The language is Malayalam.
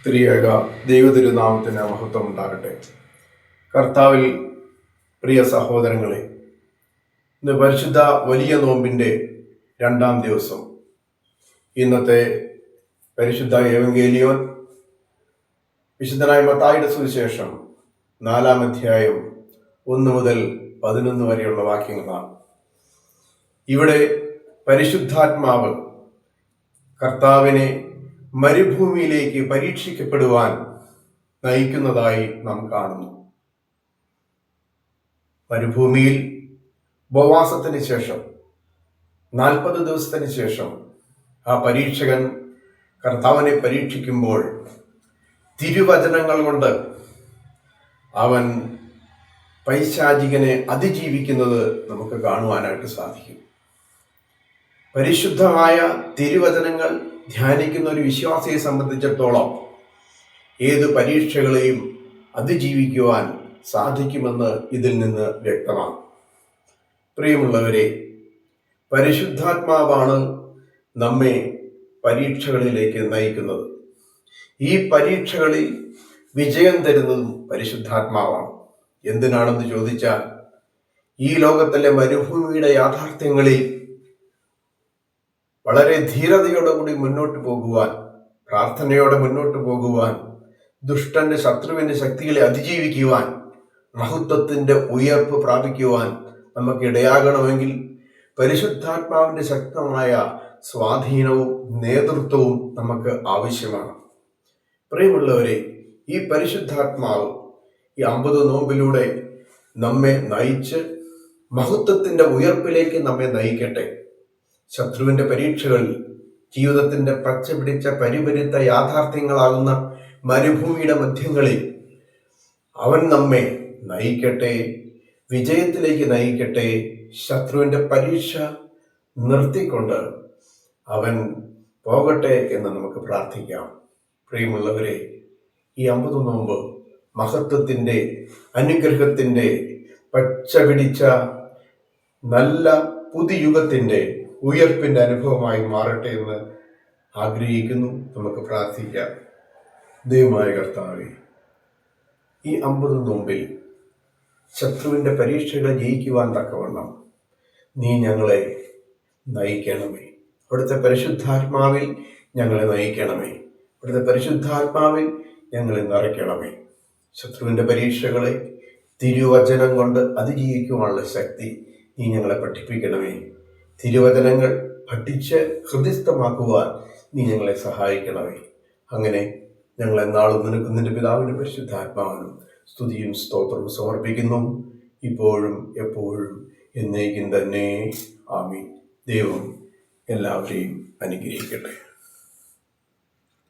ത്രിയേക ദൈവതിരുനാമത്തിന് മഹത്വം ഉണ്ടാകട്ടെ. കർത്താവിൽ പ്രിയ സഹോദരങ്ങളെ, ഇന്ന് പരിശുദ്ധ വലിയ നോമ്പിൻ്റെ 2-ാം ദിവസം. ഇന്നത്തെ പരിശുദ്ധ ഏവങ്കേലിയോൻ വിശുദ്ധനായ മത്തായിയുടെ സുവിശേഷം 4-ാം അധ്യായം 1 മുതൽ 11 വരെയുള്ള വാക്യങ്ങളാണ്. ഇവിടെ പരിശുദ്ധാത്മാവ് കർത്താവിനെ മരുഭൂമിയിലേക്ക് പരീക്ഷിക്കപ്പെടുവാൻ നയിക്കുന്നതായി നാം കാണുന്നു. മരുഭൂമിയിൽ ഉപവാസത്തിന് ശേഷം 40 ദിവസത്തിന് ശേഷം ആ പരീക്ഷകൻ കർത്താവിനെ പരീക്ഷിക്കുമ്പോൾ തിരുവചനങ്ങൾ കൊണ്ട് അവൻ പൈശാചികനെ അതിജീവിക്കുന്നത് നമുക്ക് കാണുവാനായിട്ട് സാധിക്കും. പരിശുദ്ധമായ തിരുവചനങ്ങൾ ധ്യാനിക്കുന്ന ഒരു വിശ്വാസിയെ സംബന്ധിച്ചിടത്തോളം ഏത് പരീക്ഷകളെയും അതിജീവിക്കുവാൻ സാധിക്കുമെന്ന് ഇതിൽ നിന്ന് വ്യക്തമാണ്. പ്രിയമുള്ളവരെ, പരിശുദ്ധാത്മാവാണ് നമ്മെ പരീക്ഷകളിലേക്ക് നയിക്കുന്നത്. ഈ പരീക്ഷകളിൽ വിജയം തരുന്നതും പരിശുദ്ധാത്മാവാണ്. എന്തിനാണെന്ന് ചോദിച്ചാൽ, ഈ ലോകത്തിലെ മരുഭൂമിയുടെ യാഥാർത്ഥ്യങ്ങളിൽ വളരെ ധീരതയോടുകൂടി മുന്നോട്ട് പോകുവാൻ, പ്രാർത്ഥനയോടെ മുന്നോട്ട് പോകുവാൻ, ദുഷ്ടന്റെ ശത്രുവിന്റെ ശക്തികളെ അതിജീവിക്കുവാൻ, മഹത്വത്തിന്റെ ഉയർപ്പ് പ്രാപിക്കുവാൻ നമുക്ക് ഇടയാകണമെങ്കിൽ പരിശുദ്ധാത്മാവിന്റെ ശക്തമായ സ്വാധീനവും നേതൃത്വവും നമുക്ക് ആവശ്യമാണ്. പ്രിയമുള്ളവരെ, ഈ പരിശുദ്ധാത്മാവ് ഈ 50 നോമ്പിലൂടെ നമ്മെ നയിച്ച് മഹത്വത്തിന്റെ ഉയർപ്പിലേക്ക് നമ്മെ നയിക്കട്ടെ. ശത്രുവിന്റെ പരീക്ഷകളിൽ, ജീവിതത്തിന്റെ പച്ച പിടിച്ച പരിപരുത്ത യാഥാർത്ഥ്യങ്ങളാകുന്ന മരുഭൂമിയുടെ മധ്യങ്ങളിൽ അവൻ നമ്മെ നയിക്കട്ടെ, വിജയത്തിലേക്ക് നയിക്കട്ടെ. ശത്രുവിന്റെ പരീക്ഷ നിർത്തിക്കൊണ്ട് അവൻ പോകട്ടെ എന്ന് നമുക്ക് പ്രാർത്ഥിക്കാം. പ്രിയമുള്ളവരെ, ഈ 50 നോമ്പ് മഹത്വത്തിന്റെ, അനുഗ്രഹത്തിന്റെ, പച്ച പിടിച്ച നല്ല പുതുയുഗത്തിന്റെ ഉയർപ്പിന്റെ അനുഭവമായി മാറട്ടെ എന്ന് ആഗ്രഹിക്കുന്നു. നമുക്ക് പ്രാർത്ഥിക്കാം. ദൈവമായ കർത്താവേ, ഈ 50 നോമ്പിൽ ശത്രുവിന്റെ പരീക്ഷകളെ ജയിക്കുവാൻ തക്കവണ്ണം നീ ഞങ്ങളെ നയിക്കണമേ. അവിടുത്തെ പരിശുദ്ധാത്മാവിൽ ഞങ്ങളെ നയിക്കണമേ. അവിടുത്തെ പരിശുദ്ധാത്മാവിൽ ഞങ്ങളെ നിറയ്ക്കണമേ. ശത്രുവിന്റെ പരീക്ഷകളെ തിരുവചനം കൊണ്ട് അതിജീവിക്കുവാനുള്ള ശക്തി നീ ഞങ്ങളെ പഠിപ്പിക്കണമേ. തിരുവചനങ്ങൾ പഠിച്ച് ഹൃദയസ്ഥമാക്കുവാൻ നീ ഞങ്ങളെ സഹായിക്കണമേ. അങ്ങനെ ഞങ്ങൾ എന്നാളും നിനക്കും നിന്റെ പിതാവിനും പരിശുദ്ധാത്മാവിനും സ്തുതിയും സ്തോത്രവും സമർപ്പിക്കുന്നു, ഇപ്പോഴും എപ്പോഴും എന്നേക്കും തന്നെ. ആമീൻ. ദൈവം എല്ലാവരെയും അനുഗ്രഹിക്കട്ടെ.